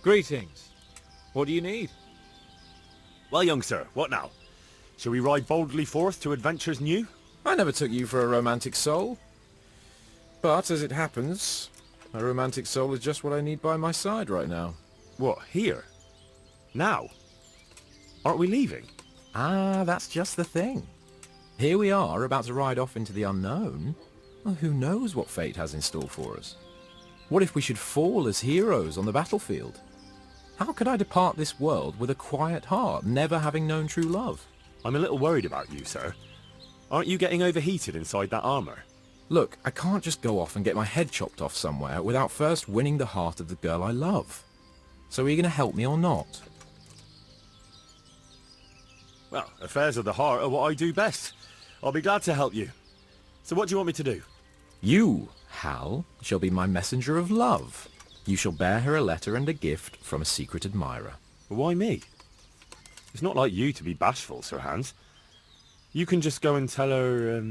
Greetings. What do you need? Well, young sir, what now? Shall we ride boldly forth to adventures new? I never took you for a romantic soul. But, as it happens, a romantic soul is just what I need by my side right now. What, here? Now? Aren't we leaving? Ah, that's just the thing. Here we are, about to ride off into the unknown. Well, who knows what fate has in store for us? What if we should fall as heroes on the battlefield? How could I depart this world with a quiet heart, never having known true love? I'm a little worried about you, sir. Aren't you getting overheated inside that armour? Look, I can't just go off and get my head chopped off somewhere without first winning the heart of the girl I love. So are you going to help me or not? Well, affairs of the heart are what I do best. I'll be glad to help you. So what do you want me to do? You, Hal, shall be my messenger of love. You shall bear her a letter and a gift from a secret admirer. Why me? It's not like you to be bashful, Sir Hans. You can just go and tell her,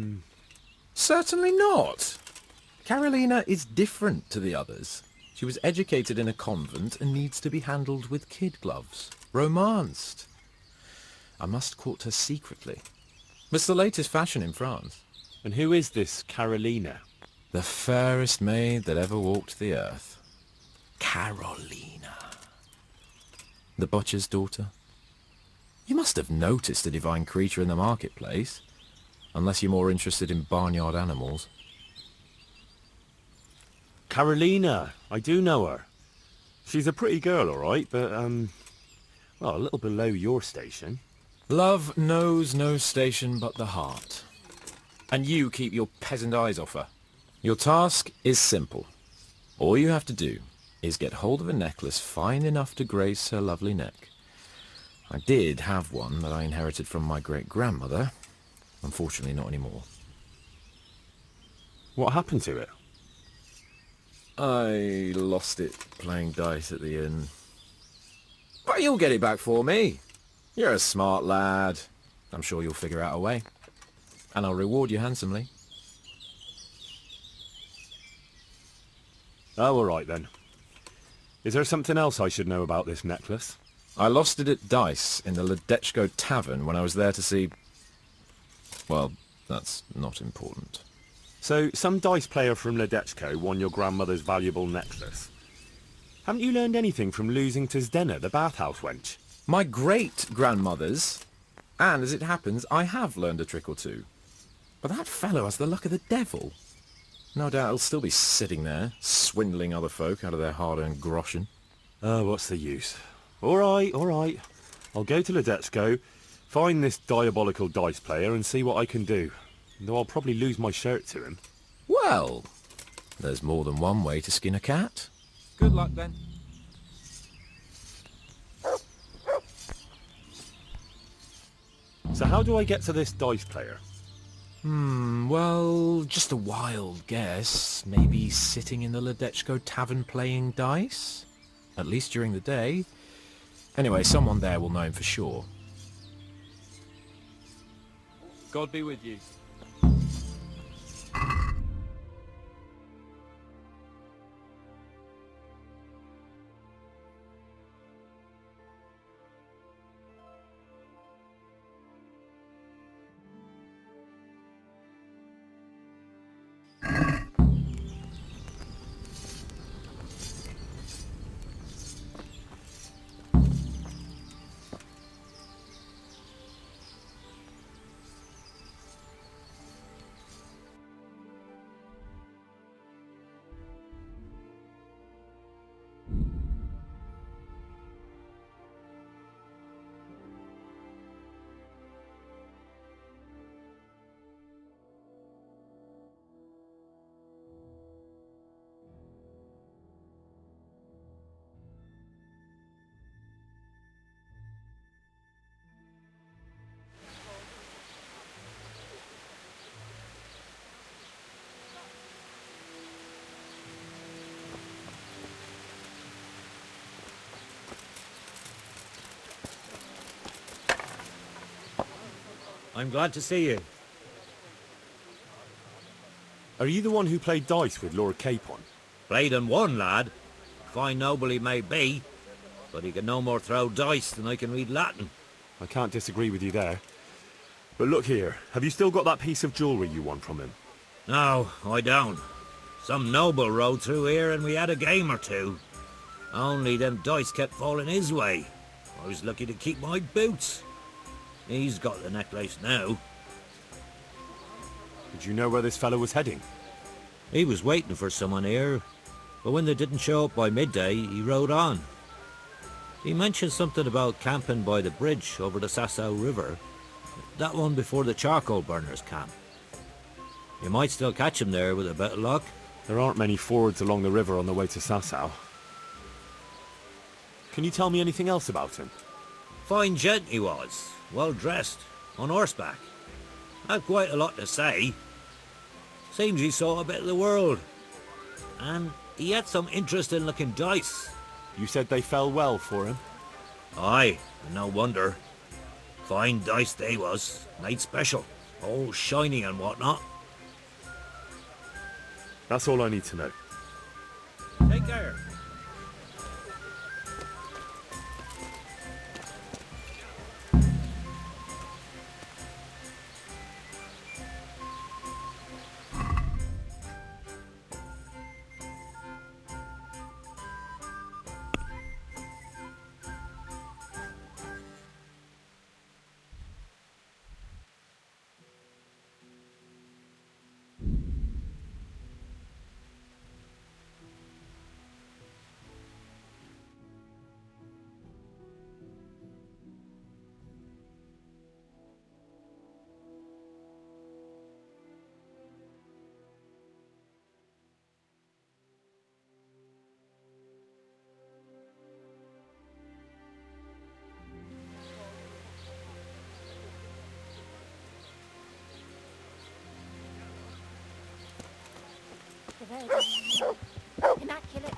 Certainly not. Carolina is different to the others. She was educated in a convent and needs to be handled with kid gloves. Romanced. I must court her secretly. It's the latest fashion in France. And who is this Carolina? The fairest maid that ever walked the earth. Carolina. The butcher's daughter. You must have noticed the divine creature in the marketplace. Unless you're more interested in barnyard animals. Carolina, I do know her. She's a pretty girl, all right, but, well, a little below your station. Love knows no station but the heart. And you keep your peasant eyes off her. Your task is simple. All you have to do is get hold of a necklace fine enough to grace her lovely neck. I did have one that I inherited from my great-grandmother. Unfortunately, not anymore. What happened to it? I lost it playing dice at the inn. But you'll get it back for me. You're a smart lad. I'm sure you'll figure out a way. And I'll reward you handsomely. Oh, all right then. Is there something else I should know about this necklace? I lost it at dice in the Ledechko tavern when I was there to see... Well, that's not important. So, some dice player from Ledechko won your grandmother's valuable necklace. Haven't you learned anything from losing to Zdena, the bathhouse wench? My great-grandmother's. And, as it happens, I have learned a trick or two. But that fellow has the luck of the devil. No doubt he'll still be sitting there, swindling other folk out of their hard-earned groschen. Oh, what's the use? All right, all right. I'll go to Ledechko, find this diabolical dice player and see what I can do. Though I'll probably lose my shirt to him. Well, there's more than one way to skin a cat. Good luck, then. So how do I get to this dice player? Well, just a wild guess. Maybe sitting in the Ledechko tavern playing dice? At least during the day. Anyway, someone there will know him for sure. God be with you. I'm glad to see you. Are you the one who played dice with Lord Capon? Played and won, lad. Fine noble he may be, but he can no more throw dice than I can read Latin. I can't disagree with you there. But look here, have you still got that piece of jewellery you won from him? No, I don't. Some noble rode through here and we had a game or two. Only them dice kept falling his way. I was lucky to keep my boots. He's got the necklace now. Did you know where this fellow was heading? He was waiting for someone here, but when they didn't show up by midday, he rode on. He mentioned something about camping by the bridge over the Sasau River. That one before the charcoal burners camp. You might still catch him there with a bit of luck. There aren't many fords along the river on the way to Sasau. Can you tell me anything else about him? Fine gent he was, well dressed, on horseback. Had quite a lot to say. Seems he saw a bit of the world. And he had some interesting looking dice. You said they fell well for him? Aye, and no wonder. Fine dice they was, made special, all shiny and whatnot. That's all I need to know. Take care. Immaculate.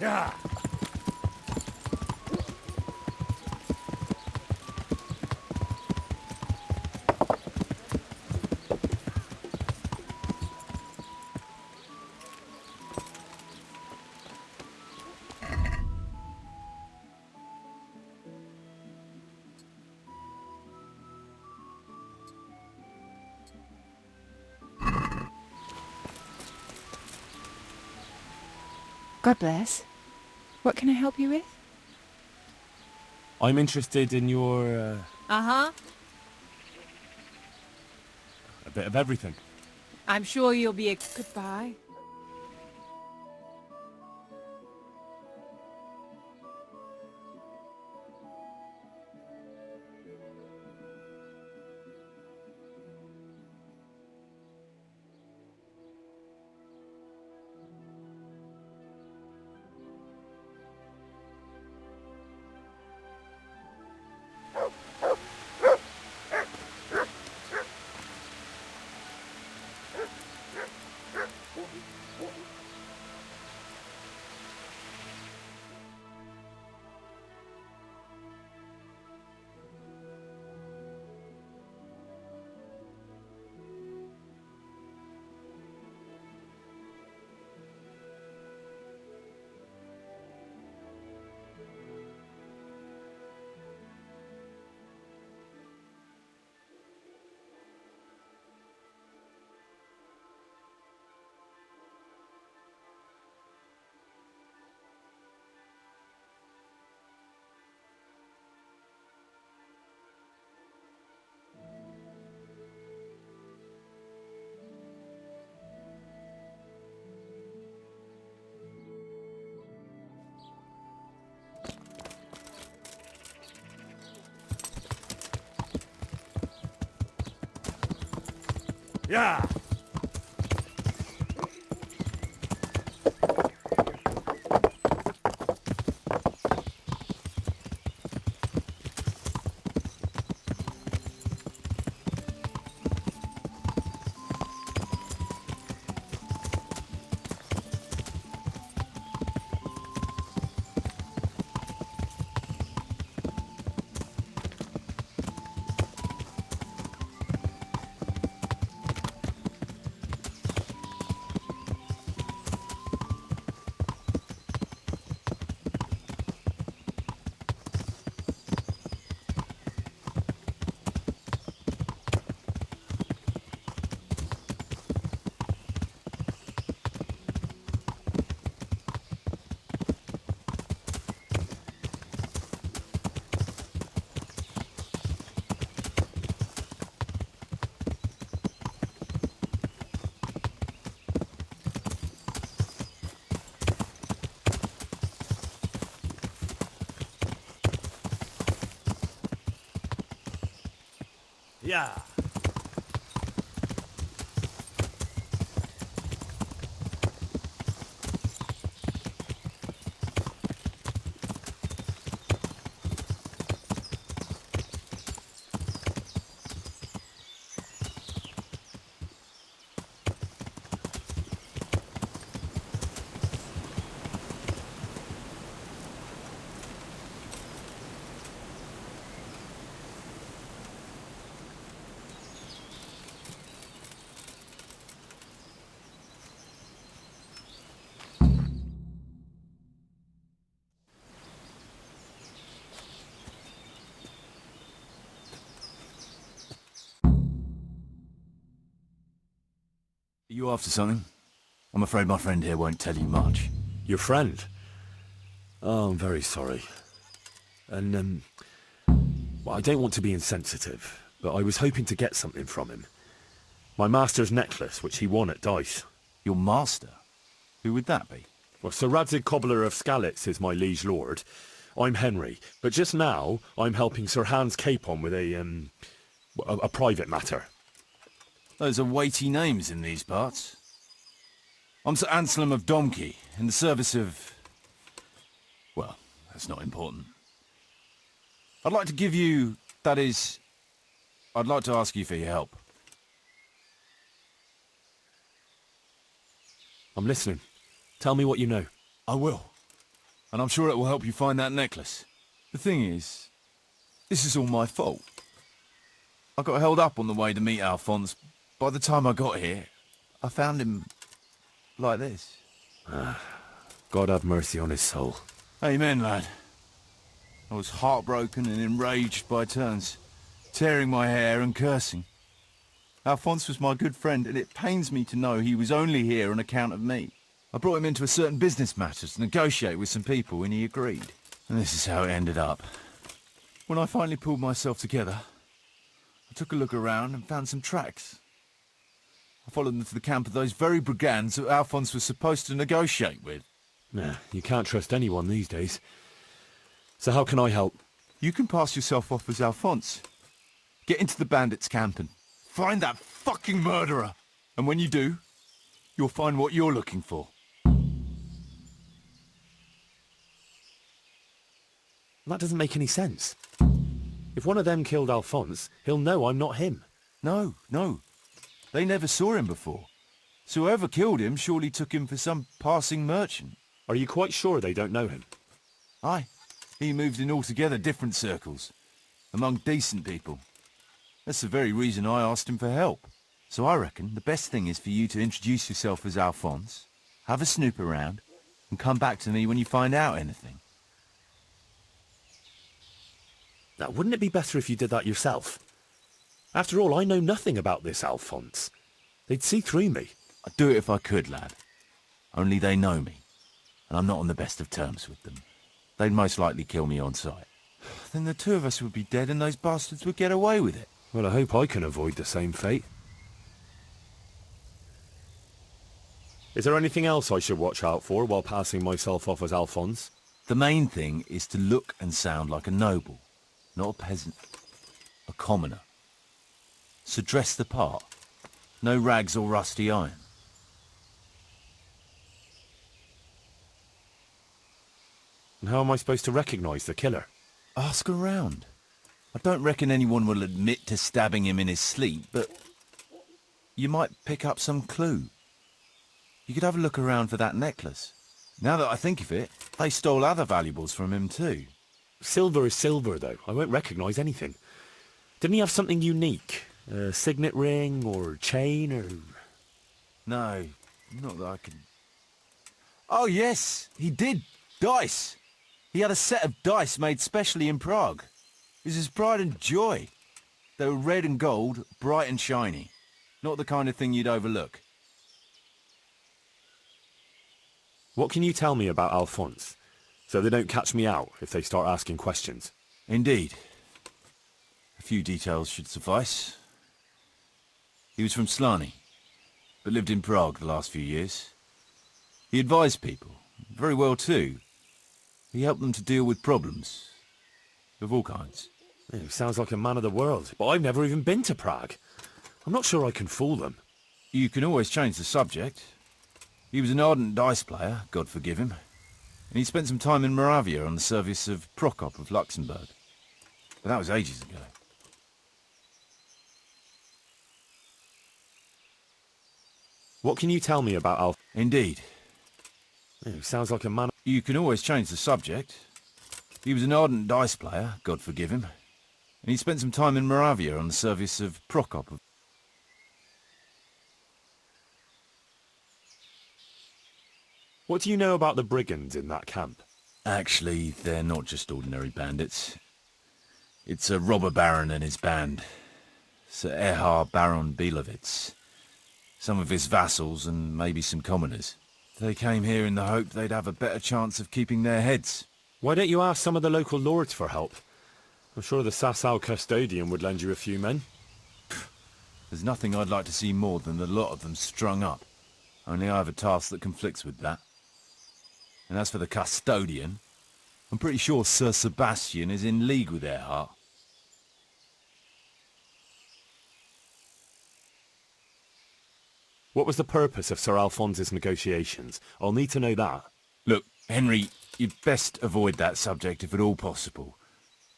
Yeah. God bless. What can I help you with? I'm interested in your, Uh-huh. a bit of everything. I'm sure you'll be a... Goodbye. Yeah. Yeah. Are you after something? I'm afraid my friend here won't tell you much. Your friend? Oh, I'm very sorry. And, well, I don't want to be insensitive, but I was hoping to get something from him. My master's necklace, which he won at dice. Your master? Who would that be? Well, Sir Radzig Cobbler of Skalitz is my liege lord. I'm Henry, but just now I'm helping Sir Hans Capon with a private matter. Those are weighty names in these parts. I'm Sir Anselm of Domkey, in the service of... well, that's not important. I'd like to give you... that is... I'd like to ask you for your help. I'm listening. Tell me what you know. I will. And I'm sure it will help you find that necklace. The thing is, this is all my fault. I got held up on the way to meet Alphonse. By the time I got here, I found him like this. God have mercy on his soul. Amen, lad. I was heartbroken and enraged by turns, tearing my hair and cursing. Alphonse was my good friend, and it pains me to know he was only here on account of me. I brought him into a certain business matter to negotiate with some people, and he agreed. And this is how it ended up. When I finally pulled myself together, I took a look around and found some tracks. I followed them to the camp of those very brigands that Alphonse was supposed to negotiate with. Nah, you can't trust anyone these days. So how can I help? You can pass yourself off as Alphonse. Get into the bandits' camp and find that fucking murderer. And when you do, you'll find what you're looking for. That doesn't make any sense. If one of them killed Alphonse, he'll know I'm not him. No. They never saw him before. So whoever killed him surely took him for some passing merchant. Are you quite sure they don't know him? Aye. He moved in altogether different circles, among decent people. That's the very reason I asked him for help. So I reckon the best thing is for you to introduce yourself as Alphonse, have a snoop around, and come back to me when you find out anything. Now, wouldn't it be better if you did that yourself? After all, I know nothing about this Alphonse. They'd see through me. I'd do it if I could, lad. Only they know me, and I'm not on the best of terms with them. They'd most likely kill me on sight. Then the two of us would be dead and those bastards would get away with it. Well, I hope I can avoid the same fate. Is there anything else I should watch out for while passing myself off as Alphonse? The main thing is to look and sound like a noble, not a peasant, a commoner. So dress the part. No rags or rusty iron. And how am I supposed to recognise the killer? Ask around. I don't reckon anyone will admit to stabbing him in his sleep, but you might pick up some clue. You could have a look around for that necklace. Now that I think of it, they stole other valuables from him too. Silver is silver, though. I won't recognise anything. Didn't he have something unique? A signet ring or chain or... No, not that I can... Oh yes, he did. Dice. He had a set of dice made specially in Prague. It was his pride and joy. They were red and gold, bright and shiny. Not the kind of thing you'd overlook. What can you tell me about Alphonse, so they don't catch me out if they start asking questions? Indeed. A few details should suffice. He was from Slani, but lived in Prague the last few years. He advised people, very well too. He helped them to deal with problems, of all kinds. He sounds like a man of the world, but I've never even been to Prague. I'm not sure I can fool them. You can always change the subject. He was an ardent dice player, God forgive him. And he spent some time in Moravia on the service of Prokop of Luxembourg. But that was ages ago. What can you tell me about Alf? Indeed. He sounds like a man... You can always change the subject. He was an ardent dice player, God forgive him. And he spent some time in Moravia on the service of Prokop of... What do you know about the brigands in that camp? Actually, they're not just ordinary bandits. It's a robber baron and his band. Sir Erhard Baron Bielowitz. Some of his vassals and maybe some commoners. They came here in the hope they'd have a better chance of keeping their heads. Why don't you ask some of the local lords for help? I'm sure the Sasau custodian would lend you a few men. There's nothing I'd like to see more than the lot of them strung up. Only I have a task that conflicts with that. And as for the custodian, I'm pretty sure Sir Sebastian is in league with Erhard. What was the purpose of Sir Alphonse's negotiations? I'll need to know that. Look, Henry, you'd best avoid that subject if at all possible.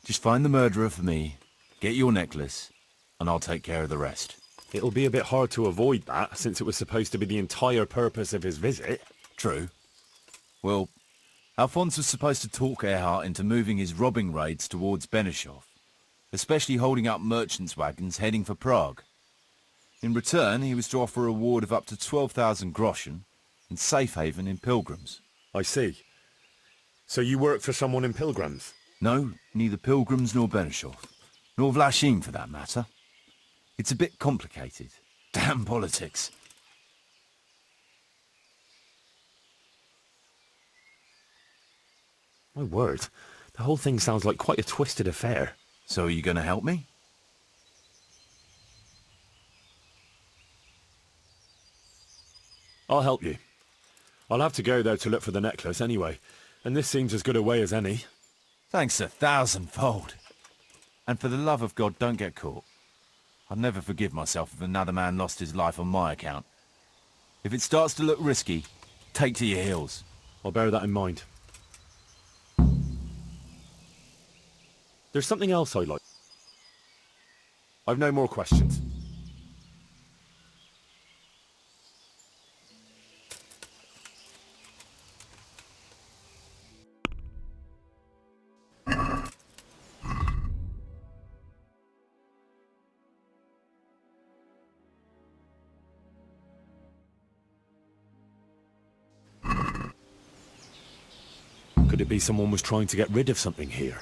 Just find the murderer for me, get your necklace, and I'll take care of the rest. It'll be a bit hard to avoid that, since it was supposed to be the entire purpose of his visit. True. Well, Alphonse was supposed to talk Erhard into moving his robbing raids towards Benešov, especially holding up merchants' wagons heading for Prague. In return, he was to offer a reward of up to 12,000 groschen and safe haven in Pilgrims. I see. So you work for someone in Pilgrims? No, neither Pilgrims nor Benešov, nor Vlachim for that matter. It's a bit complicated. Damn politics. My word, the whole thing sounds like quite a twisted affair. So are you going to help me? I'll help you. I'll have to go there to look for the necklace anyway, and this seems as good a way as any. Thanks 1,000-fold. And for the love of God, don't get caught. I'd never forgive myself if another man lost his life on my account. If it starts to look risky, take to your heels. I'll bear that in mind. There's something else I'd like. I've no more questions. Could it be someone was trying to get rid of something here?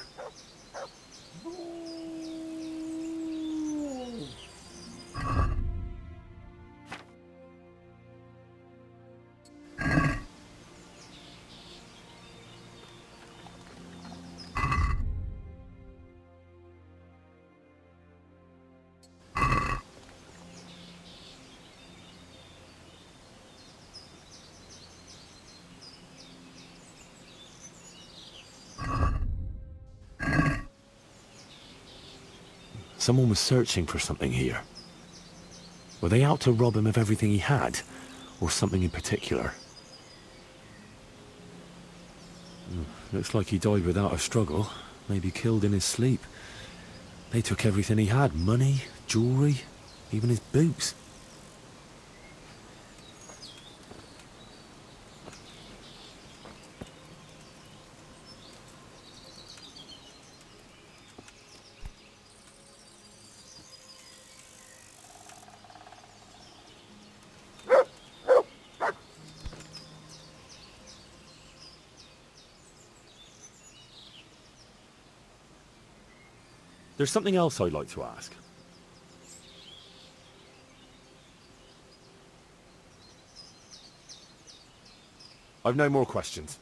Someone was searching for something here. Were they out to rob him of everything he had, or something in particular? Looks like he died without a struggle, maybe killed in his sleep. They took everything he had, money, jewellery, even his boots. There's something else I'd like to ask. I've no more questions.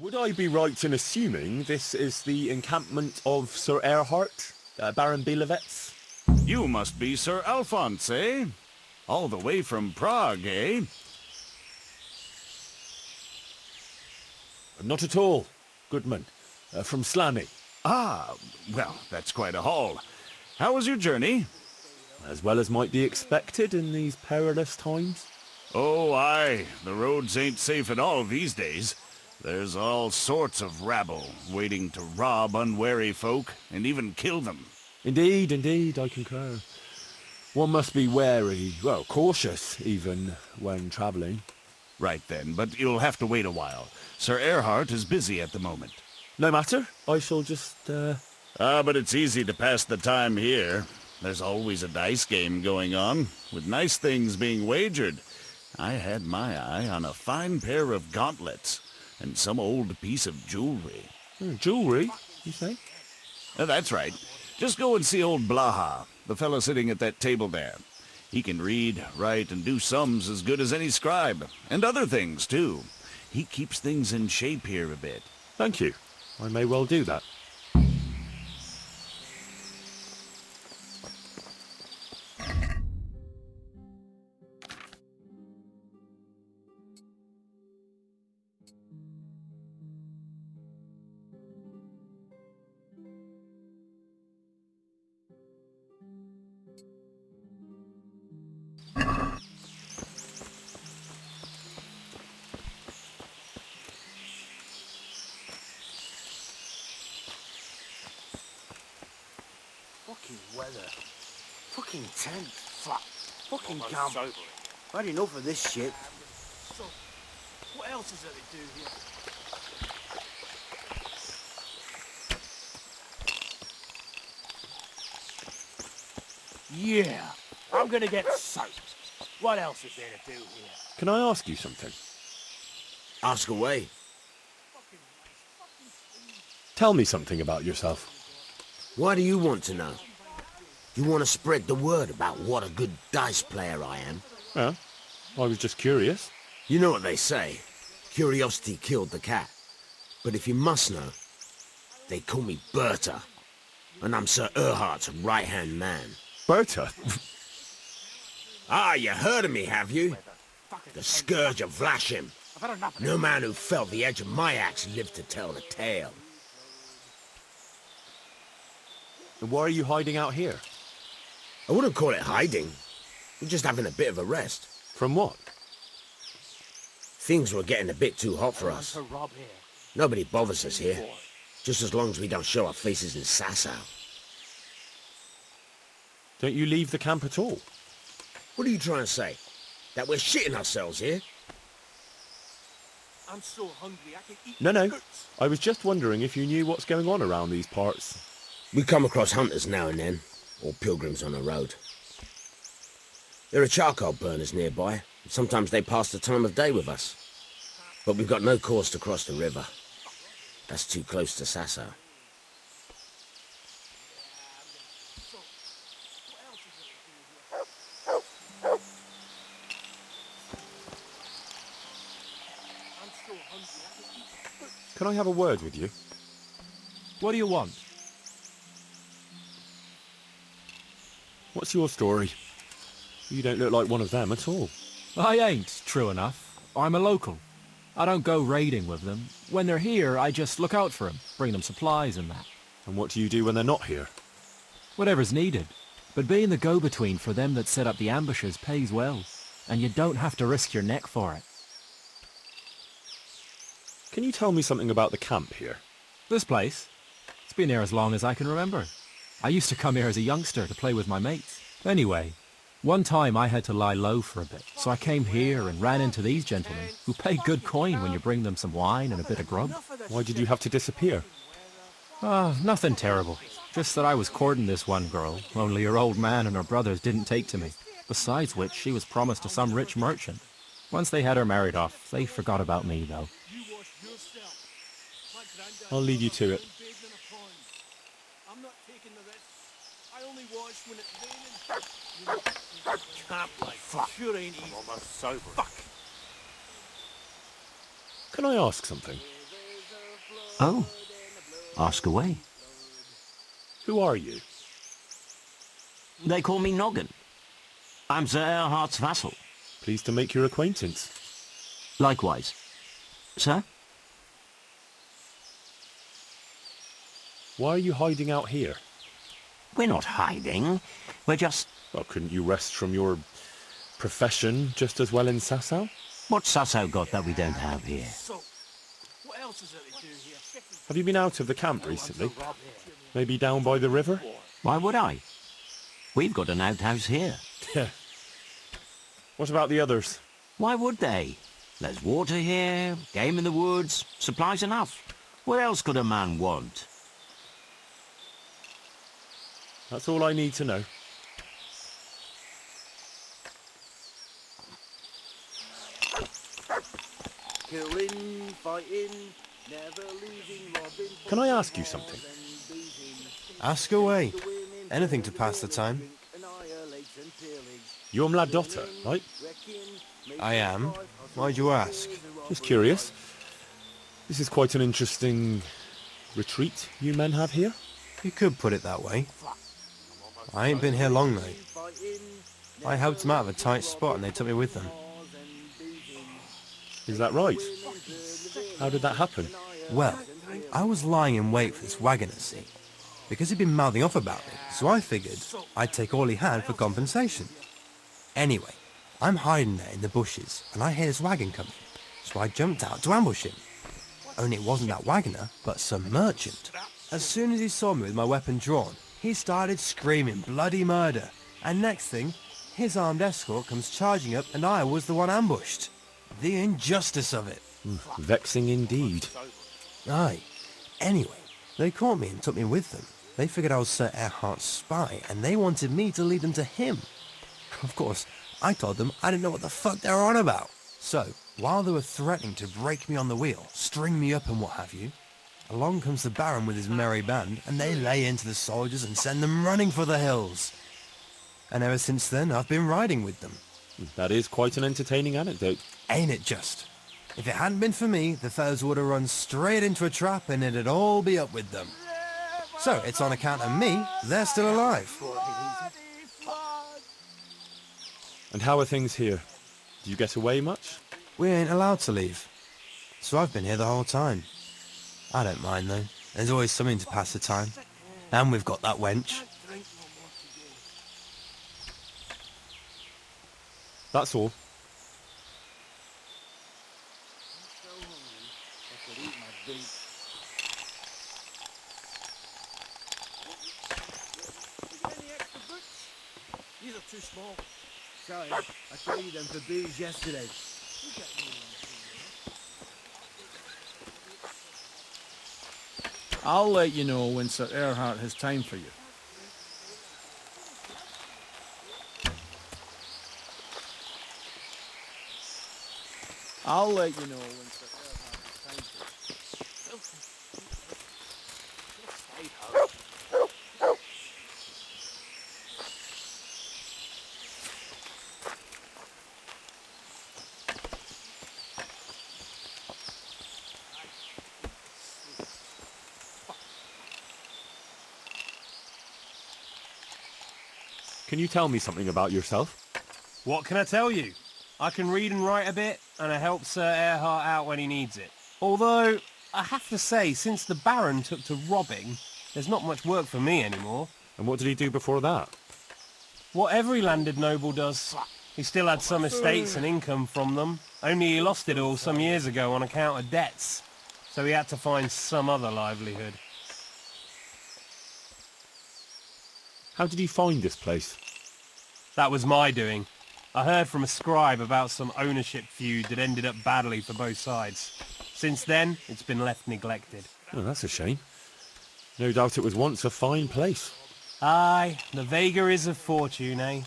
Would I be right in assuming this is the encampment of Sir Erhard, Baron Bielewitz? You must be Sir Alphonse, eh? All the way from Prague, eh? Not at all, Goodman. From Slaney. Ah, well, that's quite a haul. How was your journey? As well as might be expected in these perilous times. Oh, aye. The roads ain't safe at all these days. There's all sorts of rabble waiting to rob unwary folk and even kill them. Indeed, indeed, I concur. One must be wary, well, cautious even, when travelling. Right then, but you'll have to wait a while. Sir Erhard is busy at the moment. No matter, I shall just, But it's easy to pass the time here. There's always a dice game going on, with nice things being wagered. I had my eye on a fine pair of gauntlets, and some old piece of jewelry. Jewelry, you say? That's right. Just go and see old Blaha, the fellow sitting at that table there. He can read, write, and do sums as good as any scribe, and other things, too. He keeps things in shape here a bit. Thank you. I may well do that. Fucking weather. Fucking tent. Fuck. Fucking camp. I've had enough of this shit. So, what else is there to do here? Yeah, I'm gonna get soaked. What else is there to do here? Can I ask you something? Ask away. Tell me something about yourself. Why do you want to know? You want to spread the word about what a good dice player I am? Yeah, I was just curious. You know what they say. Curiosity killed the cat. But if you must know, they call me Berta. And I'm Sir Erhard's right-hand man. Berta? Ah, you heard of me, have you? The Scourge of Vlashim. No man who felt the edge of my axe lived to tell the tale. And why are you hiding out here? I wouldn't call it hiding. We're just having a bit of a rest. From what? Things were getting a bit too hot for us. Nobody bothers us here. Just as long as we don't show our faces in Sasau. Don't you leave the camp at all? What are you trying to say? That we're shitting ourselves here? I'm so hungry I can eat. No. I was just wondering if you knew what's going on around these parts. We come across hunters now and then, or pilgrims on the road. There are charcoal burners nearby. Sometimes they pass the time of day with us. But we've got no course to cross the river. That's too close to Sasau. Can I have a word with you? What do you want? What's your story? You don't look like one of them at all. I ain't, true enough. I'm a local. I don't go raiding with them. When they're here, I just look out for them, bring them supplies and that. And what do you do when they're not here? Whatever's needed. But being the go-between for them that set up the ambushes pays well, and you don't have to risk your neck for it. Can you tell me something about the camp here? This place? It's been here as long as I can remember. I used to come here as a youngster to play with my mates. Anyway, one time I had to lie low for a bit, so I came here and ran into these gentlemen, who pay good coin when you bring them some wine and a bit of grub. Why did you have to disappear? Nothing terrible. Just that I was courting this one girl, only her old man and her brothers didn't take to me. Besides which, she was promised to some rich merchant. Once they had her married off, they forgot about me, though. I'll leave you to it. I'm not taking the risk. I only watch when it's raining. Can't play. Sure ain't easy. Almost sober. Fuck. Can I ask something? Oh, ask away. Who are you? They call me Noggin. I'm Sir Erhardt's vassal. Pleased to make your acquaintance. Likewise. Sir? Why are you hiding out here? We're not hiding. We're just... Well, couldn't you rest from your profession just as well in Sasau? What's Sasau got that we don't have here? So, what else is there to do here? Have you been out of the camp recently? Maybe down by the river? Why would I? We've got an outhouse here. Yeah. What about the others? Why would they? There's water here, game in the woods, supplies enough. What else could a man want? That's all I need to know. Killing, fighting, never losing, robbing. Can I ask you something? Ask away. Anything to pass the time. You're Mladotta, right? I am. Why'd you ask? Just curious. This is quite an interesting retreat you men have here. You could put it that way. I ain't been here long though. I helped them out of a tight spot and they took me with them. Is that right? How did that happen? Well, I was lying in wait for this wagoner, see? Because he'd been mouthing off about me, so I figured I'd take all he had for compensation. Anyway, I'm hiding there in the bushes and I hear this wagon coming, so I jumped out to ambush him. Only it wasn't that wagoner, but some merchant. As soon as he saw me with my weapon drawn, he started screaming bloody murder, and next thing, his armed escort comes charging up and I was the one ambushed. The injustice of it. Vexing indeed. Aye. Anyway, they caught me and took me with them. They figured I was Sir Erhardt's spy, and they wanted me to lead them to him. Of course, I told them I didn't know what the fuck they were on about. So, while they were threatening to break me on the wheel, string me up and what have you, along comes the Baron with his merry band, and they lay into the soldiers and send them running for the hills. And ever since then, I've been riding with them. That is quite an entertaining anecdote. Ain't it just? If it hadn't been for me, the fellas would have run straight into a trap and it'd all be up with them. So, it's on account of me, they're still alive. And how are things here? Do you get away much? We ain't allowed to leave. So I've been here the whole time. I don't mind though. There's always something to pass the time. And we've got that wench. That's all. These are too small. Sorry, I traded them for booze yesterday. I'll let you know when Sir Erhardt has time for you. I'll let you know when Sir Erhardt... Can you tell me something about yourself? What can I tell you? I can read and write a bit, and I help Sir Erhard out when he needs it. Although, I have to say, since the Baron took to robbing, there's not much work for me anymore. And what did he do before that? What every landed noble does. He still had some estates and income from them, only he lost it all some years ago on account of debts. So he had to find some other livelihood. How did he find this place? That was my doing. I heard from a scribe about some ownership feud that ended up badly for both sides. Since then, it's been left neglected. Oh, that's a shame. No doubt it was once a fine place. Aye, the vagaries of fortune, eh?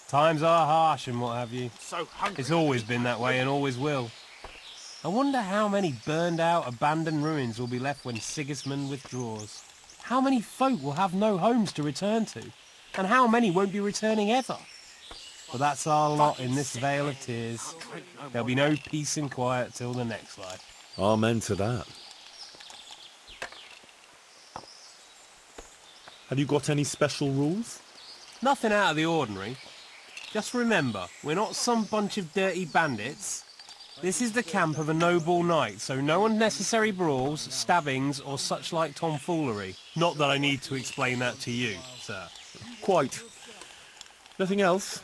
Times are harsh and what have you. It's always been that way and always will. I wonder how many burned out, abandoned ruins will be left when Sigismund withdraws. How many folk will have no homes to return to? And how many won't be returning ever? But that's our lot in this vale of tears. There'll be no peace and quiet till the next life. Amen to that. Have you got any special rules? Nothing out of the ordinary. Just remember, we're not some bunch of dirty bandits. This is the camp of a noble knight, so no unnecessary brawls, stabbings, or such like tomfoolery. Not that I need to explain that to you, sir. Quite. Nothing else?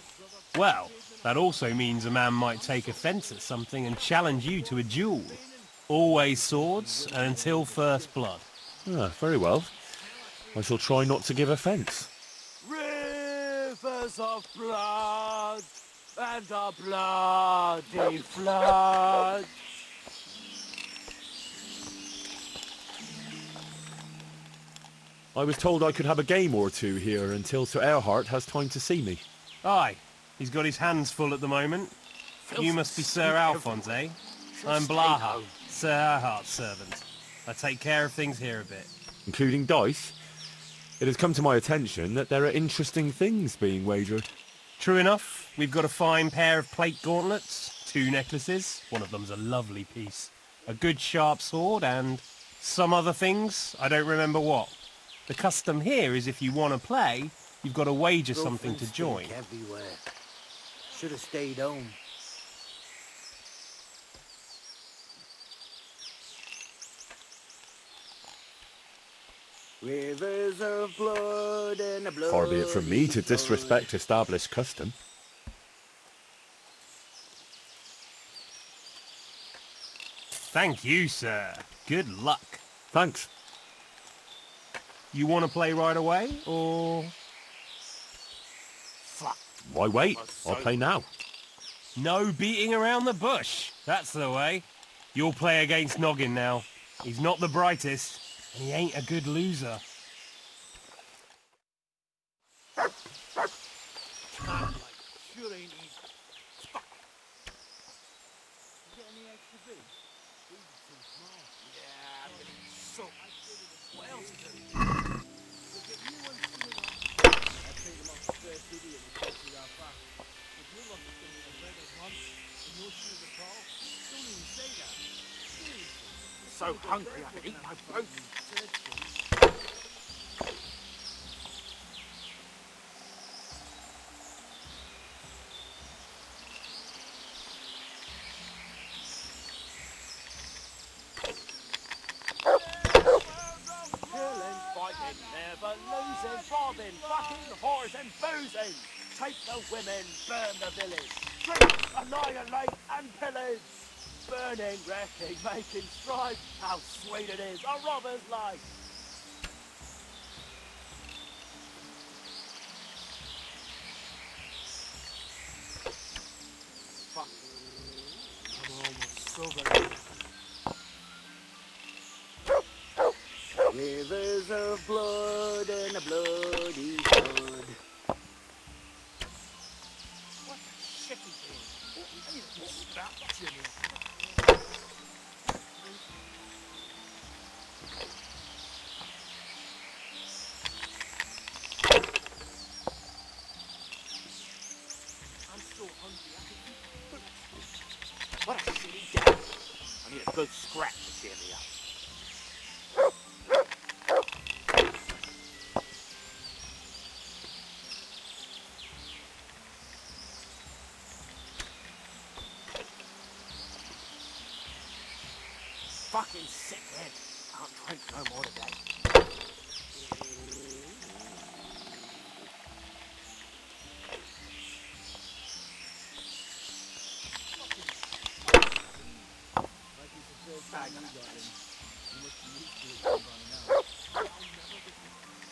Well, that also means a man might take offence at something and challenge you to a duel. Always swords, and until first blood. Ah, very well. I shall try not to give offence. Rivers of blood and a bloody flood. I was told I could have a game or two here until Sir Erhard has time to see me. Aye, he's got his hands full at the moment. You must be Sir Alphonse, eh? I'm Blaha, Sir Erhard's servant. I take care of things here a bit. Including dice? It has come to my attention that there are interesting things being wagered. True enough, we've got a fine pair of plate gauntlets, 2 necklaces, one of them's a lovely piece, a good sharp sword, and some other things, I don't remember what. The custom here is if you want to play, you've got to wager something to join. Everywhere. Should have stayed home. Rivers of blood and a blood. Far be it from me to disrespect established custom. Thank you, sir. Good luck. Thanks. You want to play right away, or...? Why wait? I'll play now. No beating around the bush. That's the way. You'll play against Noggin now. He's not the brightest, and he ain't a good loser. Sure ain't easy. Fuck. You get any extra boots? These are too small. Yeah, but it's so... What else is there? We'll get you one soon on. I'll take them off the first video and talk to you that fast. If you're lucky to be a weather's month and your shoes are tall, don't even say that. I'm so hungry I can eat my boots. Never losing, bobbing, fucking, whores and boozing. Take the women, burn the village. Drink, annihilate and pillage. Burning, wrecking, making strife. How sweet it is, a robber's life. Fuck. I'm almost sober. Rivers of blood and a bloody flood. What the shit is this? I need to get strapped to me. I'm so hungry I can eat food. What a shitty day. I need a good scrap to cheer me up. fucking sick then. Can't drink no more today.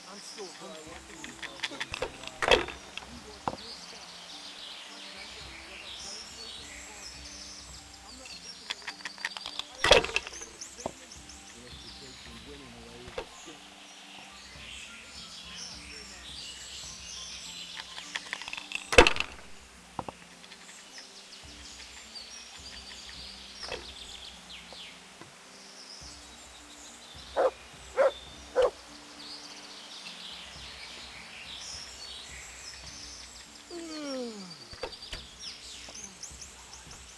I'm still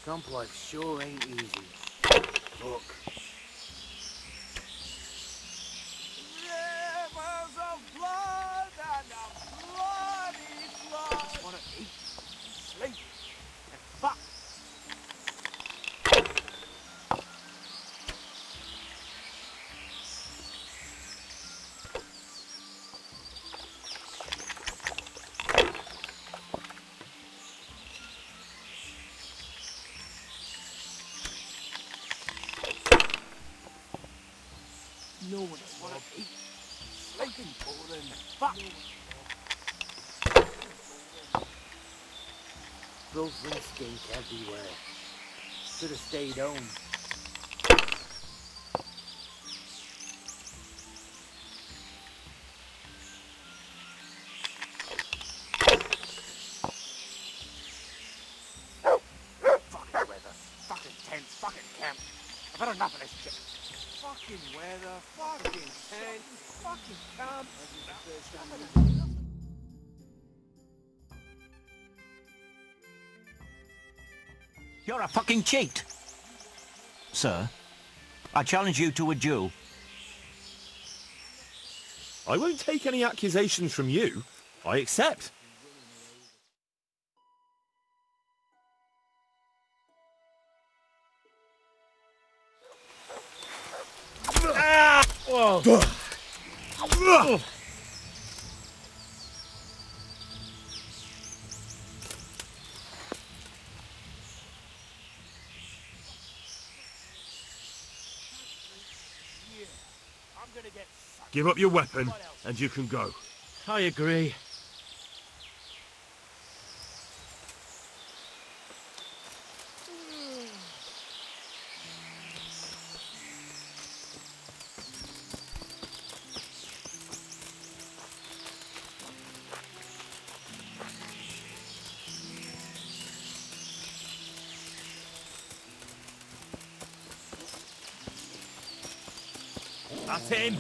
Camp life sure ain't easy. Look. Rivers of blood and a bloody flood. I just wanna eat, sleep, and fuck. No one just wanna eat, sleep, and fuck. Filth and stink everywhere. Should have stayed home. Fucking weather, fucking tents, fucking camp. I've had enough of this shit. Fucking weather, fucking tents, fucking camp. You're a fucking cheat! Sir, I challenge you to a duel. I won't take any accusations from you. I accept. Give up your weapon, and you can go. I agree. That's him.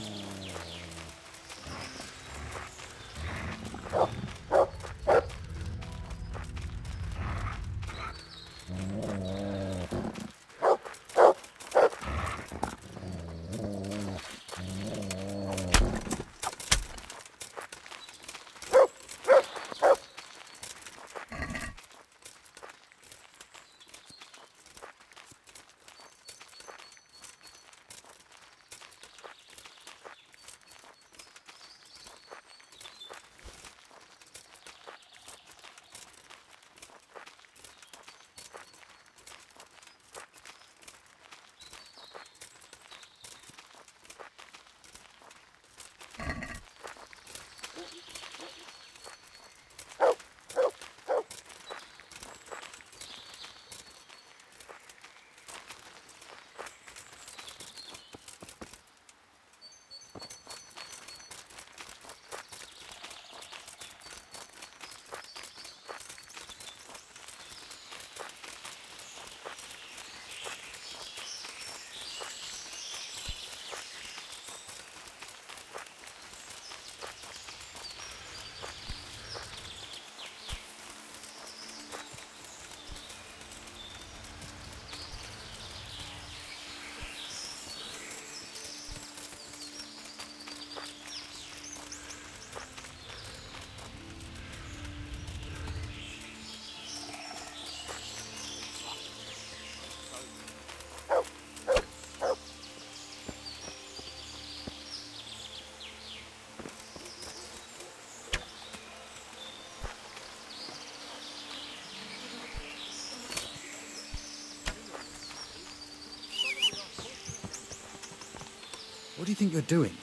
What do you think you're doing?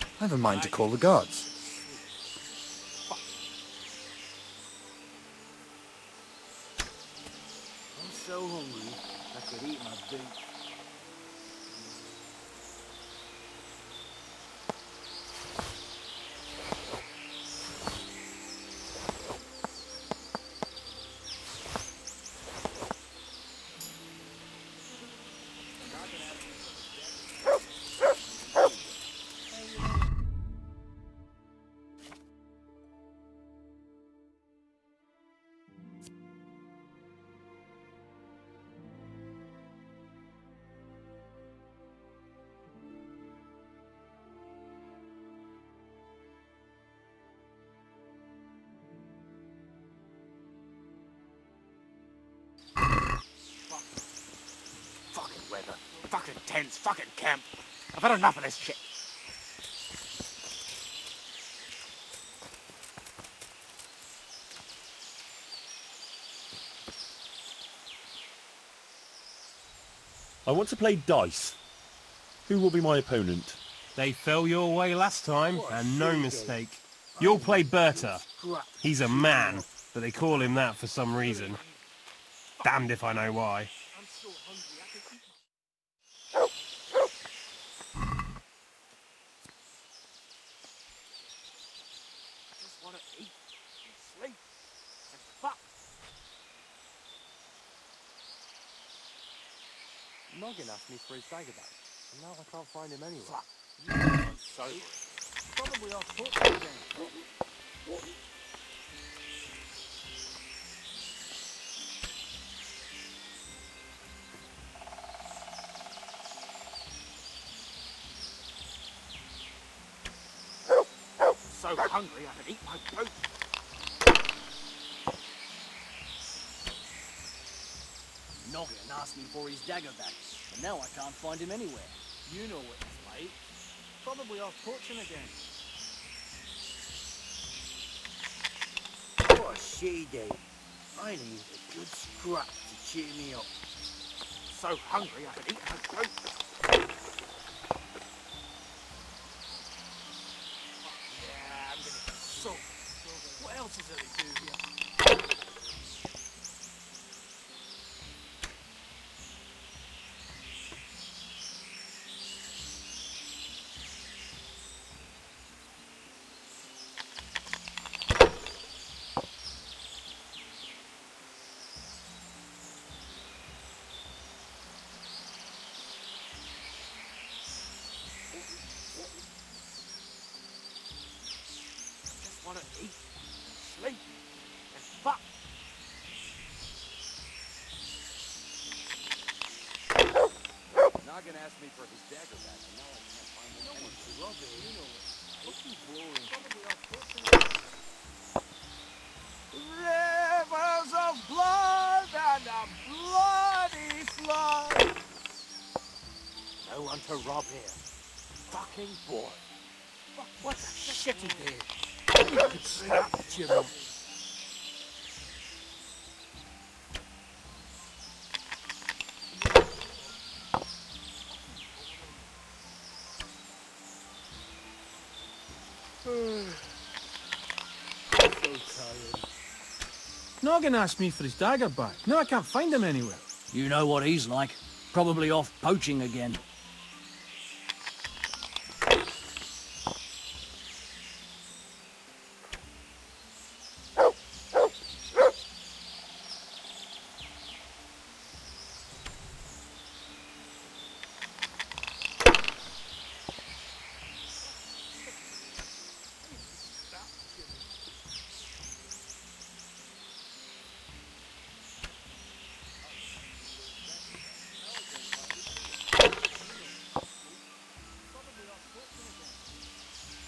I have a mind to call the guards. I'm so hungry, I could eat my boot. Fucking weather, fucking tents, fucking camp. I've had enough of this shit. I want to play dice. Who will be my opponent? They fell your way last time, and no mistake. You'll play Berta. He's a man, but they call him that for some reason. Damned if I know why. I'm so hungry, I could eat I just want to eat and sleep and fuck. Noggin asked me for his dagger back, and now I can't find him anywhere. Fuck. I'm sober. Probably off foot again. So hungry I could eat my boot. Noggin asked me for his dagger back, and now I can't find him anywhere. You know what it's like. Probably off poaching again. What a she day. I need a good scrap to cheer me up. So hungry I could eat my boot. Yeah, I'm gonna get soaked. What else is there to do here? Want to eat and sleep and fuck. Noggin asked me for his dagger back, and now I can't find him anywhere. Rubbish. You know what? Looking boring. Probably off rivers of blood and a bloody flood. No one to rob here. Fucking boy. What a shitty day. You could snap Jimmy. Noggin asked me for his dagger back. Now I can't find him anywhere. You know what he's like. Probably off poaching again.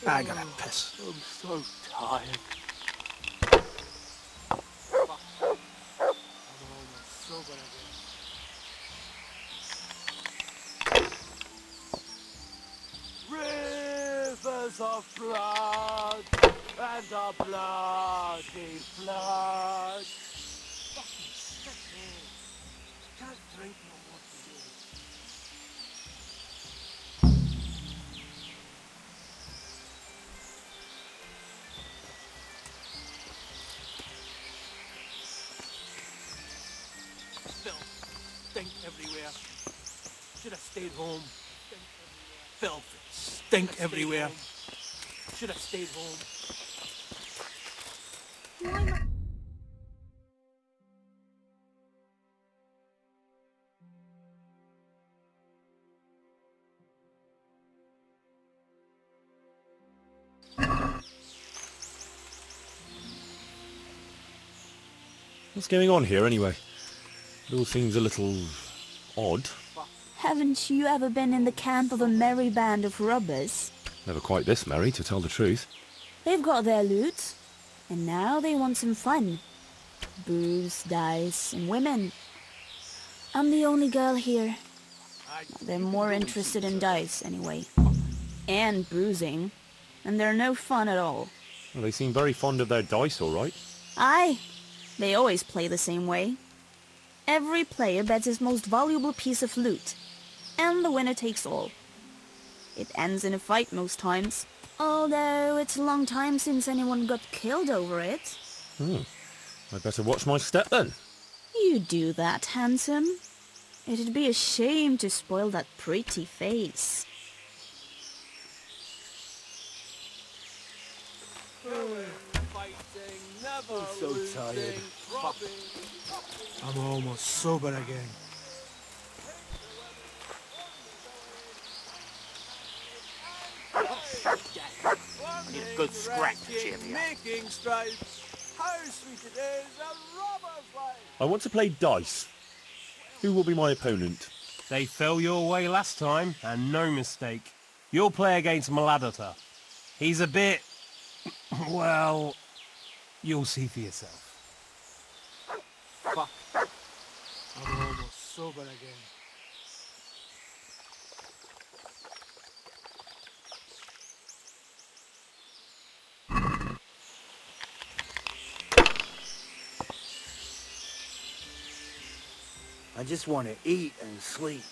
I gotta piss. I'm so tired. Rivers of blood and a bloody flood. Fucking sick, man. Can't drink no more today. Filth. Stink everywhere. Should have stayed home. Filth. Stink everywhere. Should have stayed home. What's going on here anyway? It all seems a little odd. Haven't you ever been in the camp of a merry band of robbers? Never quite this merry, to tell the truth. They've got their loot, and now they want some fun. Booze, dice, and women. I'm the only girl here. They're more interested in dice, anyway. And boozing. And they're no fun at all. Well, they seem very fond of their dice, all right. Aye. They always play the same way. Every player bets his most valuable piece of loot. And the winner takes all. It ends in a fight most times. Although it's a long time since anyone got killed over it. I'd better watch my step then. You do that, handsome. It'd be a shame to spoil that pretty face. I'm so tired. I'm almost sober again. I need a good scrap to cheer me up. Making strides. How sweet it is, a robber's life. I want to play dice. Who will be my opponent? They fell your way last time, and no mistake. You'll play against Maladota. He's a bit... well... you'll see for yourself. Fuck. I'm almost sober again. I just want to eat and sleep.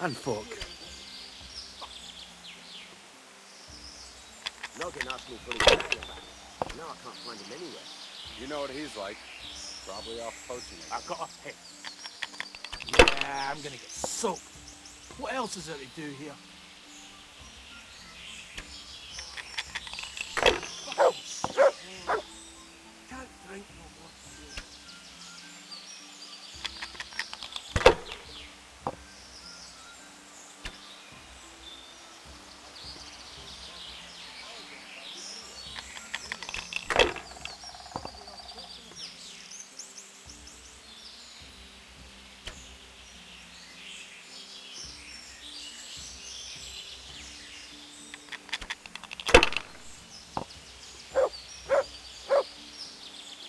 And fuck. Noggin asked me for his dagger back. Now I can't find him anywhere. You know what he's like. Probably off poaching. I've got a pick. Yeah, I'm gonna get soaked. What else is there to do here? Can't drink no more.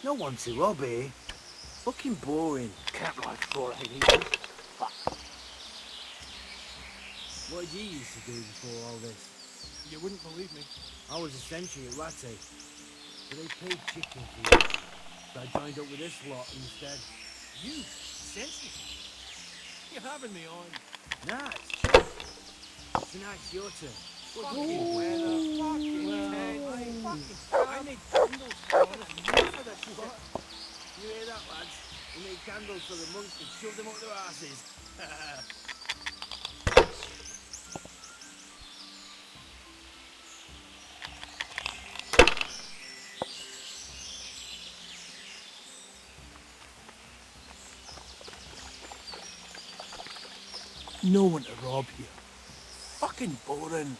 No one to rob here. Fucking boring. Camp life for it. Fuck. What did you used to do before all this? You wouldn't believe me. I was essentially a latte. But they paid chicken for you. So I joined up with this lot instead. You? Essentially? You're having me on. Nah, it's chill. Tonight's your turn. Fucking weather. Fucking I made candles for this shit. You hear that, lads? We made candles so the monks could shove them up their asses. No one to rob here. Fucking boring.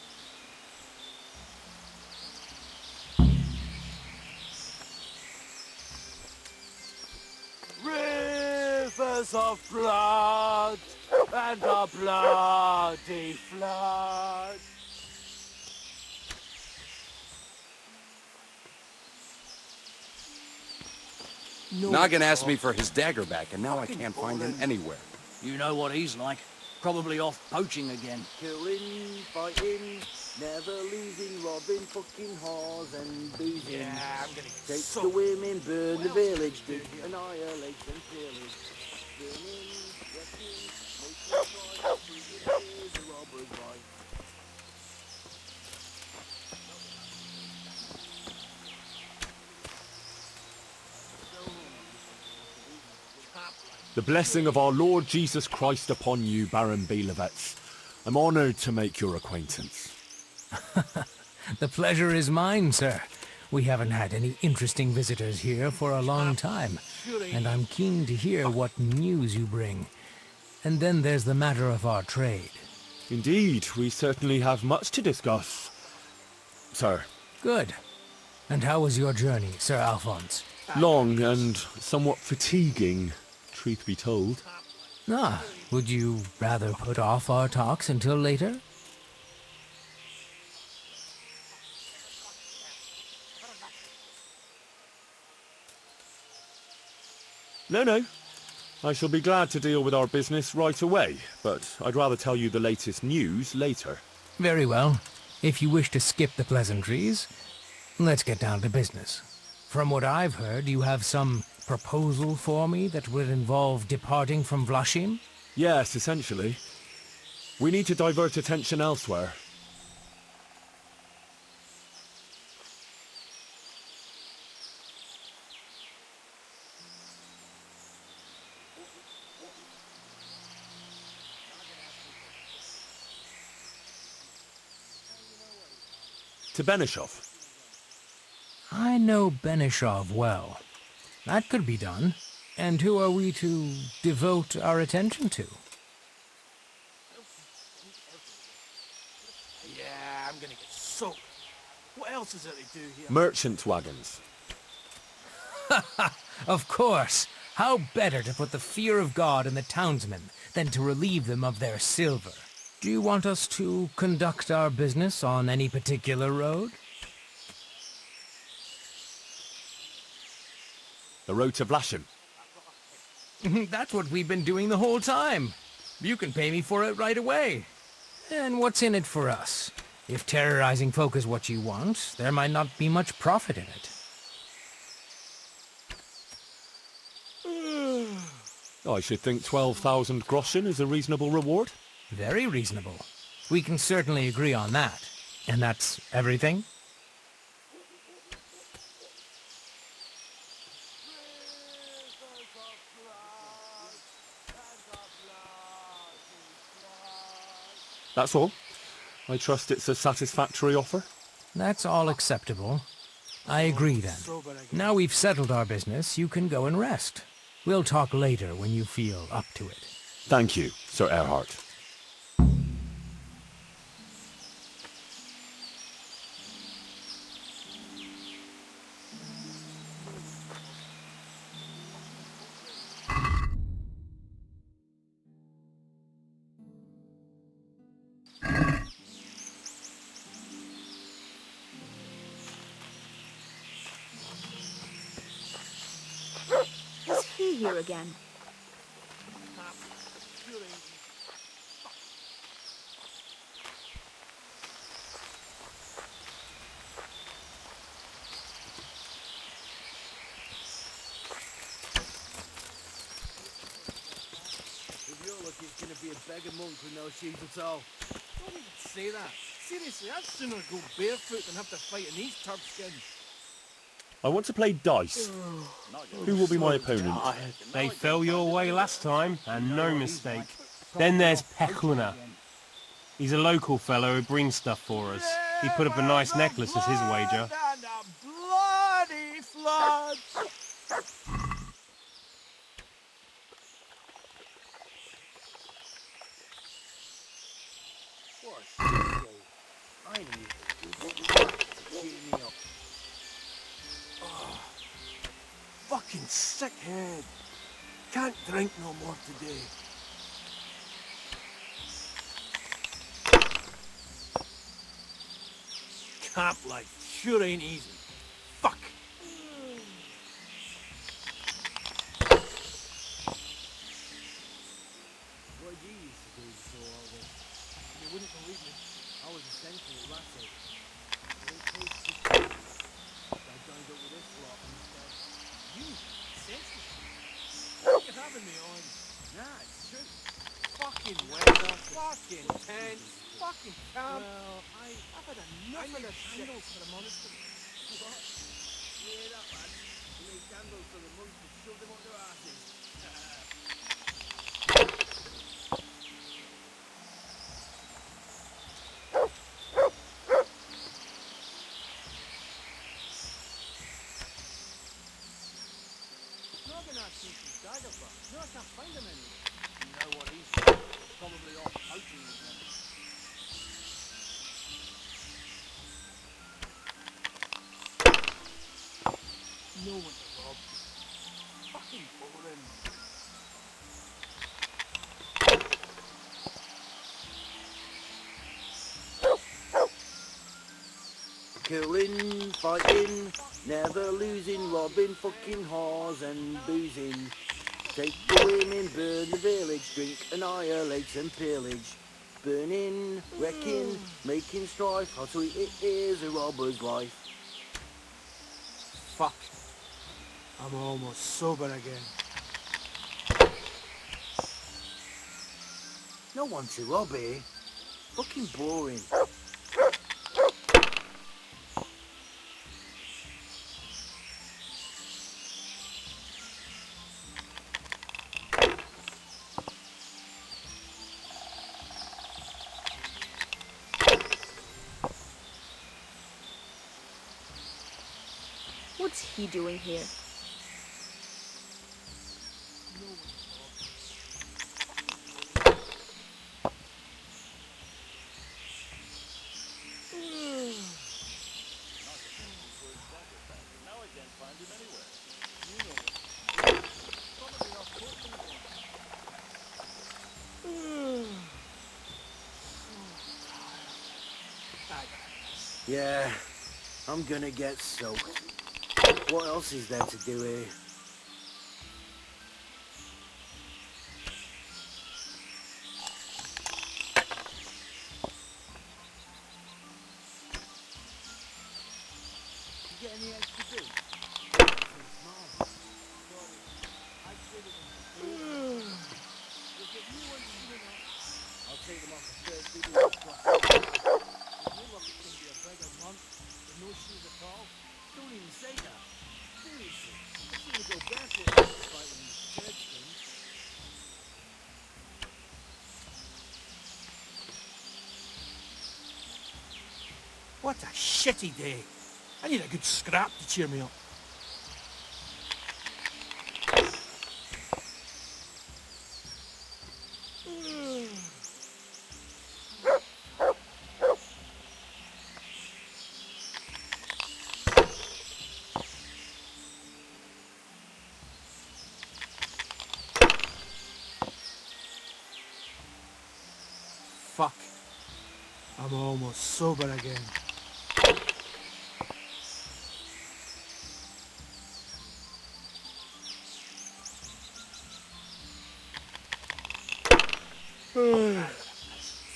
Rivers of blood and a bloody flood. Noggin asked me for his dagger back, and now I can't find him anywhere. You know what he's like. Probably off poaching again. Killing, fighting, never losing, robbing fucking whores and boozing. Yeah, I'm gonna get Take so the women, burn the village, do annihilate and pillage. Burning, wrecking, making fight, shooting the robber's life. Can't The blessing of our Lord Jesus Christ upon you, Baron Belevets. I'm honored to make your acquaintance. The pleasure is mine, sir. We haven't had any interesting visitors here for a long time, and I'm keen to hear what news you bring. And then there's the matter of our trade. Indeed, we certainly have much to discuss, sir. Good. And how was your journey, Sir Alphonse? Long and somewhat fatiguing, truth be told. Ah, would you rather put off our talks until later? No. I shall be glad to deal with our business right away, but I'd rather tell you the latest news later. Very well. If you wish to skip the pleasantries, let's get down to business. From what I've heard, you have some proposal for me that would involve departing from Vlashim? Yes, essentially. We need to divert attention elsewhere. To Benishov. I know Benishov well. That could be done. And who are we to devote our attention to? Yeah, I'm gonna get soaked. What else is there to do here? Merchant wagons. Of course. How better to put the fear of God in the townsmen than to relieve them of their silver? Do you want us to conduct our business on any particular road? The road to Vlashim. That's what we've been doing the whole time. You can pay me for it right away. And what's in it for us? If terrorizing folk is what you want, there might not be much profit in it. I should think 12,000 groschen is a reasonable reward. Very reasonable. We can certainly agree on that. And that's everything? That's all. I trust it's a satisfactory offer. That's all acceptable. I agree then. Now we've settled our business, you can go and rest. We'll talk later when you feel up to it. Thank you, Sir Erhard. Here again. If you're lucky, it's gonna be a beggar monk with no shoes at all. Don't even say that. Seriously, I'd sooner go barefoot than have to fight in these turf skins. I want to play dice. Who will be my opponent? They fell your way last time, and no mistake. Then there's Pekuna. He's a local fellow who brings stuff for us. He put up a nice necklace as his wager. And a bloody flood! I need to cheer me up. Fucking sick head. Can't drink no more today. Camp life sure ain't easy. Fuck. What did you used to do before all this? You wouldn't believe me. I was essentially a rat egg. I joined up with this lot instead. You? Essentially? What are you having me on? Nah, it's true. Fucking weather, fucking tent, fucking camp. Well, I've had enough of the candles for the monastery. What? Yeah, that lad. You made candles for the monks to shove them up their asses. No, I can't find him anywhere. You know what he's like. Probably off poaching again. No one to rob. Fucking boring. Killing, fighting, never losing, robbing, fucking whores and boozing. Take the women, burn the village, drink, annihilate and pillage. Burning, wrecking, making strife, how sweet it is a robber's life. Fuck. I'm almost sober again. No one to rob here. Fucking boring. What's he doing here? Yeah, I'm gonna get soaked. What else is there to do here? You get any eggs to do? I'll take them off the first video. You look at going to be a beggar month with no shoes at all. Don't even say that. Seriously, I've seen you go barefoot fighting these church things. What a shitty day. I need a good scrap to cheer me up. Fuck. I'm almost sober again.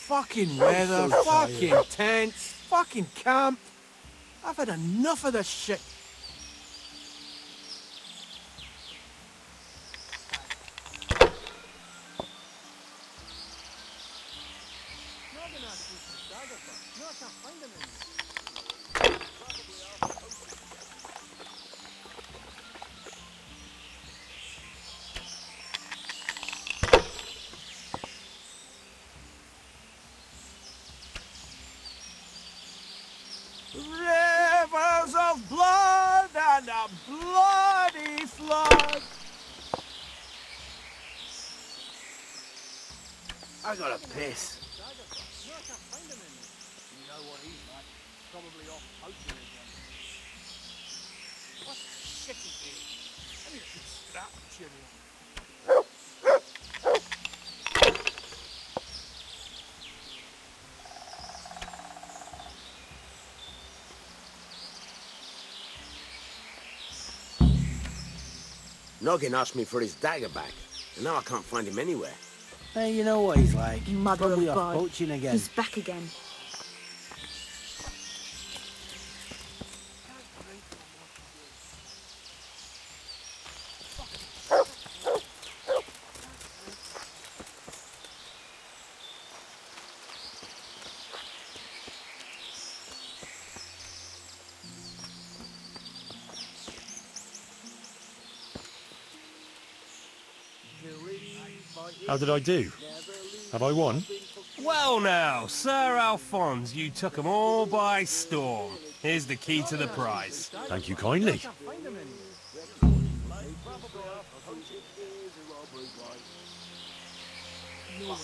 Fucking weather, so fucking tired. tents, fucking camp. I've had enough of this shit. No, I can't find them anymore. Rivers of blood and a bloody flood. I gotta piss. No, I can't find them anymore. You know what he's like. Probably off poaching again. What a shitty day. I need a good scrap to cheer me up. Noggin asked me for his dagger back, and now I can't find him anywhere. Hey, you know what he's like. Mother Probably of off God. poaching again. He's back again. How did I do? Have I won? Well now, Sir Alphonse, you took 'em all by storm. Here's the key to the prize. Thank you kindly. Find them anywhere. There's a robbery, boy. No one.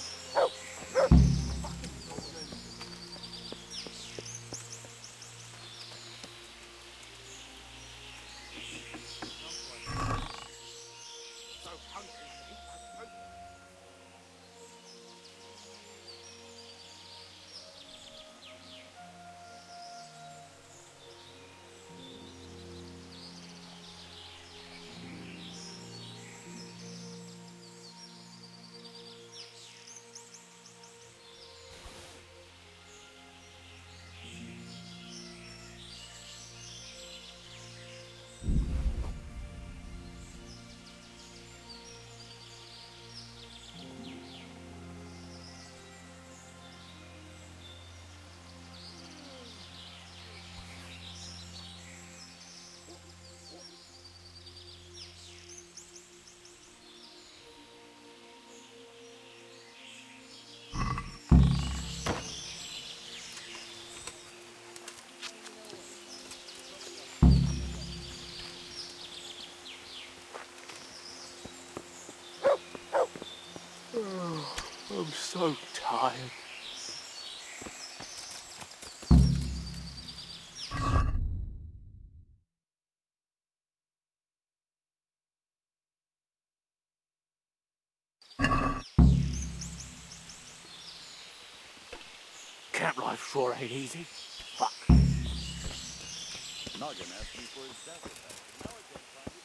I'm so tired. Camp life sure ain't easy. Fuck. Noggin asked me for his dagger back. Now I can't find it.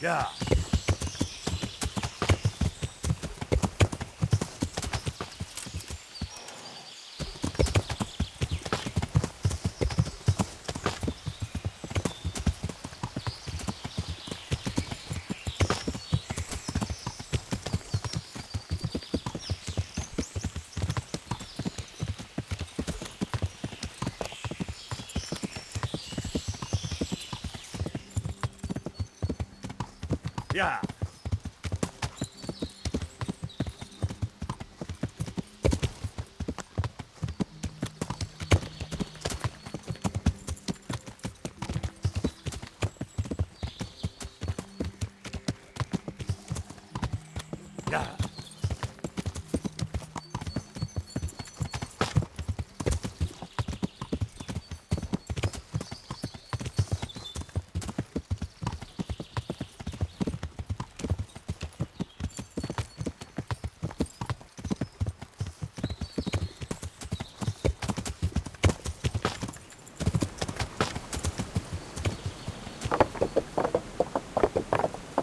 Yeah. Yeah. Yeah.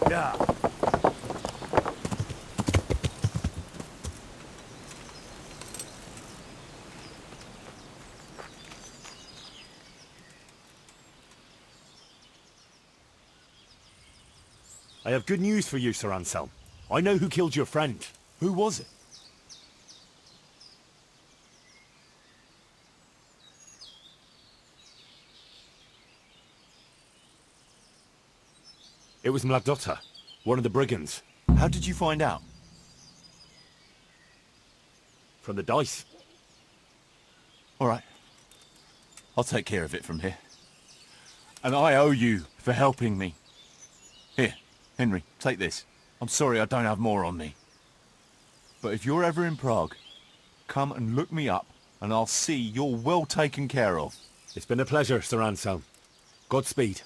Yeah. I have good news for you, Sir Anselm. I know who killed your friend. Who was it? It was Mladotta, one of the brigands. How did you find out? From the dice. All right. I'll take care of it from here. And I owe you for helping me. Here, Henry, take this. I'm sorry I don't have more on me. But if you're ever in Prague, come and look me up, and I'll see you're well taken care of. It's been a pleasure, Sir Anselm. Godspeed.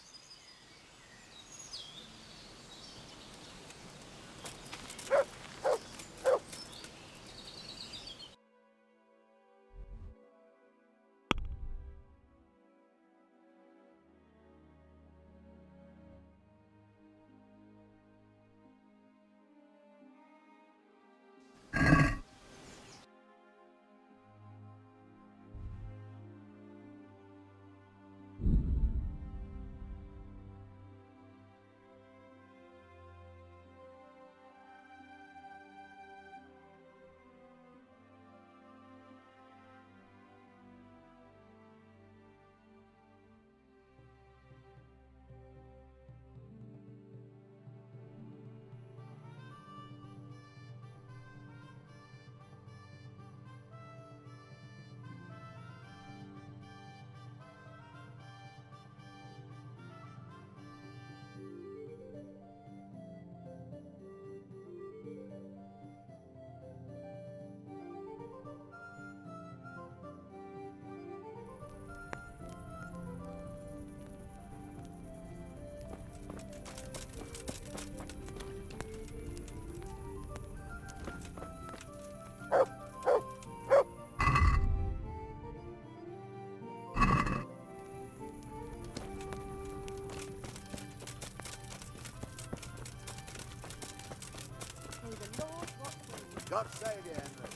God save you, Henry.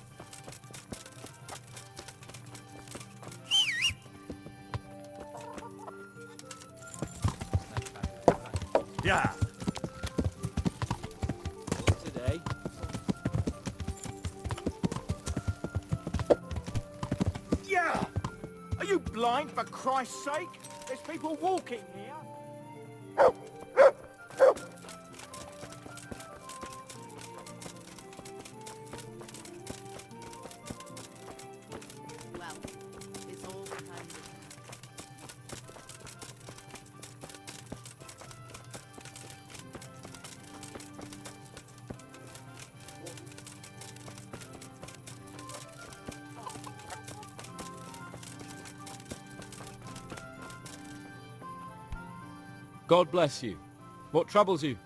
Yeah. Today. Yeah! Are you blind, for Christ's sake? There's people walking here. Well, it's all kind of... God bless you. What troubles you?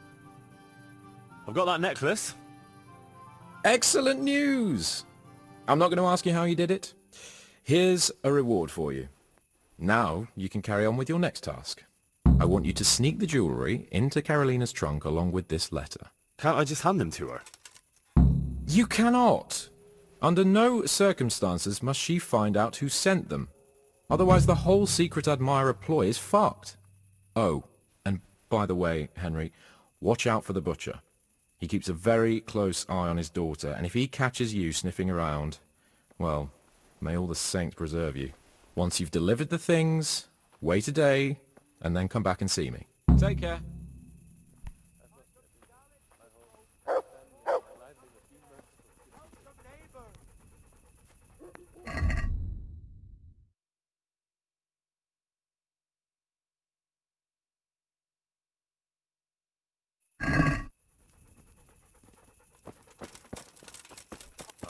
I've got that necklace. Excellent news! I'm not going to ask you how you did it. Here's a reward for you. Now you can carry on with your next task. I want you to sneak the jewellery into Carolina's trunk along with this letter. Can't I just hand them to her? You cannot! Under no circumstances must she find out who sent them. Otherwise the whole secret admirer ploy is fucked. Oh, and by the way, Henry, watch out for the butcher. He keeps a very close eye on his daughter, and if he catches you sniffing around, well, may all the saints preserve you. Once you've delivered the things, wait a day, and then come back and see me. Take care.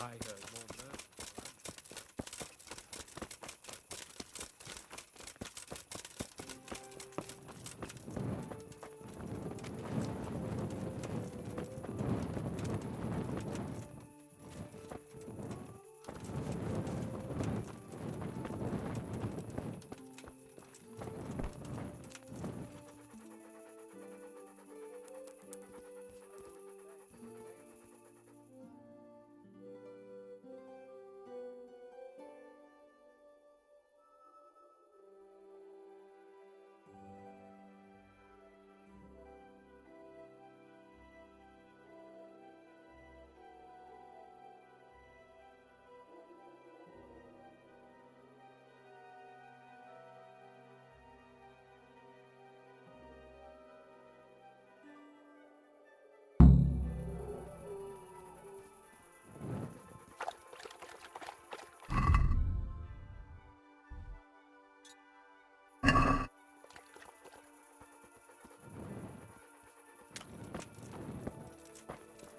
I heard more murder.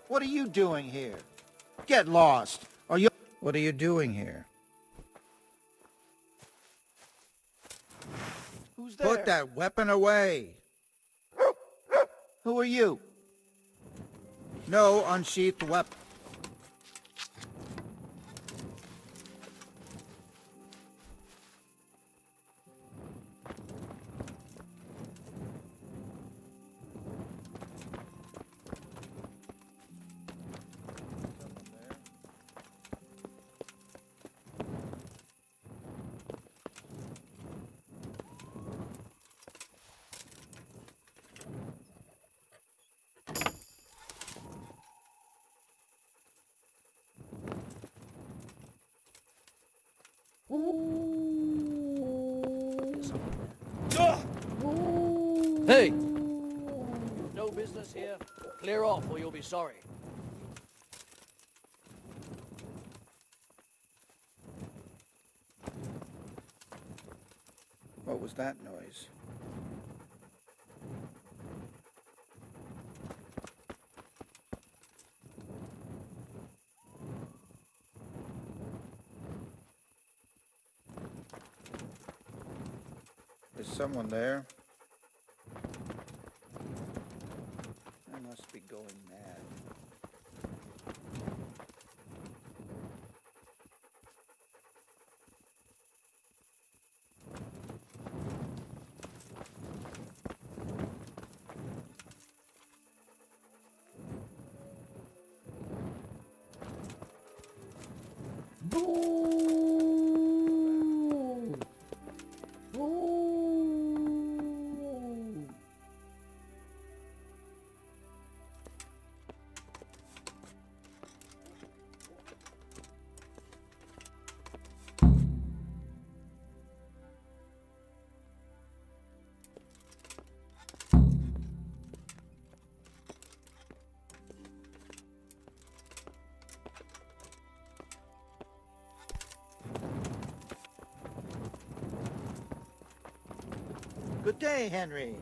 What are you doing here? Get lost. Are you... What are you doing here? Who's there? Put that weapon away. Who are you? No unsheathed weapon. Hey! No business here. Clear off or you'll be sorry. What was that noise? Is someone there? I must be going mad. Good day, Henry.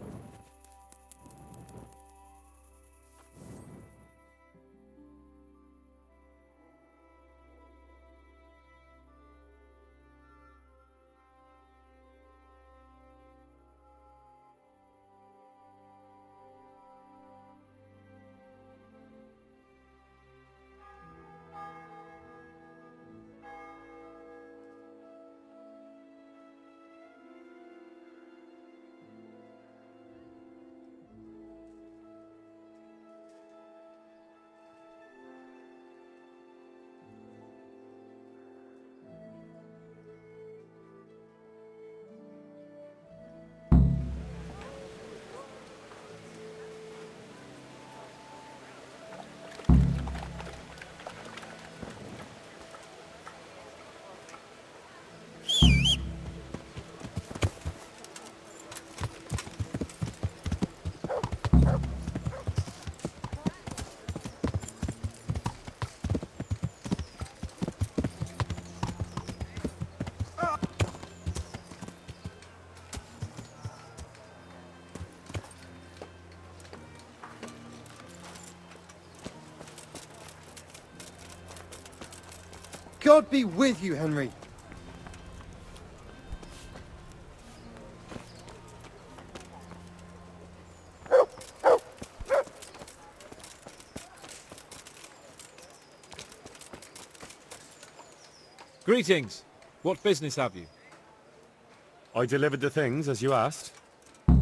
God be with you, Henry. Greetings. What business have you? I delivered the things as you asked.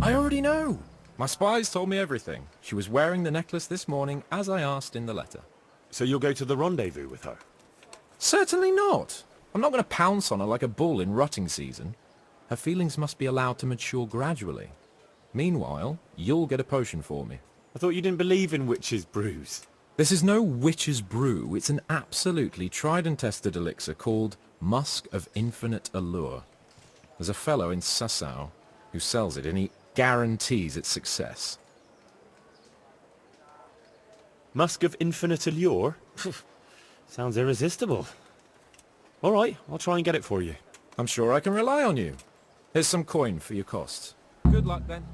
I already know. My spies told me everything. She was wearing the necklace this morning as I asked in the letter. So you'll go to the rendezvous with her? Certainly not. I'm not going to pounce on her like a bull in rutting season. Her feelings must be allowed to mature gradually. Meanwhile, you'll get a potion for me. I thought you didn't believe in witches' brews. This is no witch's brew. It's an absolutely tried and tested elixir called Musk of Infinite Allure. There's a fellow in Sasau who sells it and he guarantees its success. Musk of Infinite Allure? Sounds irresistible. All right, I'll try and get it for you. I'm sure I can rely on you. Here's some coin for your costs. Good luck then.